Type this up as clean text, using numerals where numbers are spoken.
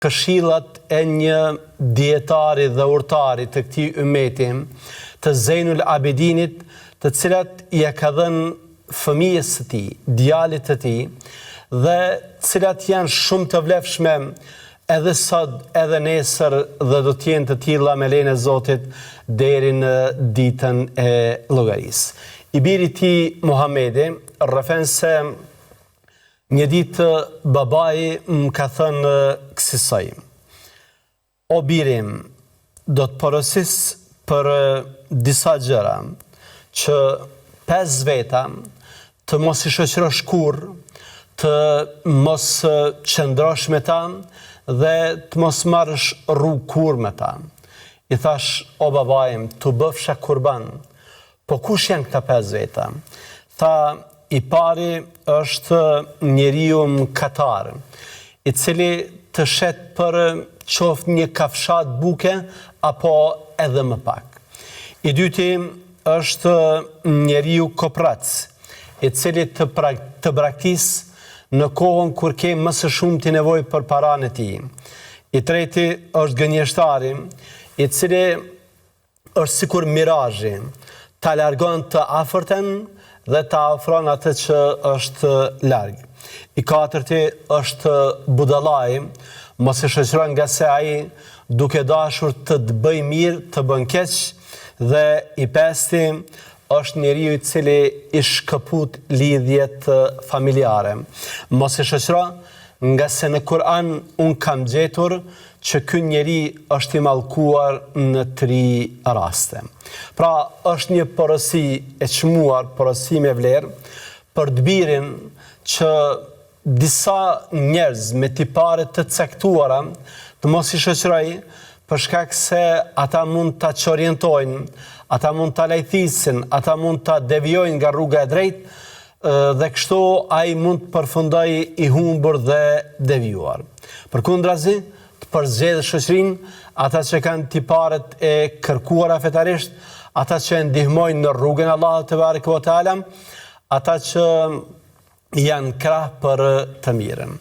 këshillat e një dietari dhe urtari të këtij ummeti, të Zejnul Abidinit, të cilat ja ka dhënë fëmijës së tij, djalit të tij, dhe cilat janë shumë të vlefshme edhe sot, edhe nesër, dhe do të jenë të tilla me lejen e Zotit deri në ditën e llogarisë. I biri i tij Muhamedi rrëfen se një ditë babai më ka thënë kësaj: o birim, do të porosis për disa gjëra, që 5 veta të mos i shoqërosh kurrë, të mos qëndrosh me ta dhe të mos marrësh rrugë kurrë me ta. I thash: o babaim, tu bëfsha kurban, po kush janë këta 5 veta? Tha: i pari është njeriu mkatar, i cili të shet për qoftë një kafshat buke apo edhe më pak. I dyti është njeriu koprac, i cili të braktis në kohën kur ke më së shumti nevojë për paranë e tij. I treti është gënjeshtari, i cili është sikur mirazhi, ta largon të afërten dhe ta afron atë që është larg. I katërti është budallai, mos e shoqëron nga se ai duke dashur të bëj mirë të bën keq, dhe i pesti është njeriu i cili i shkëput lidhjet familjare. Mos e shoqëro nga se në Kur'an unë kam gjetur që ky njeri është i mallkuar në 3 raste. Pra është një porosi e çmuar, porosi me vlerë, për të birin që disa njerëz me tipare të caktuara të mos i shoqëroj, për shkak se ata mund ta çorientojnë, ata mund ta lajthisin, ata mund ta devijojnë nga rruga e drejtë, dhe kështu ai mund të përfundojë i humbur dhe devijuar. Përkundrazi, të përzgjedhë shoqërinë ata që kanë tiparet e kërkuara fetarisht, ata që ndihmojnë në rrugën e Allahut te bareke ve teala, ata që janë krah për të mirën.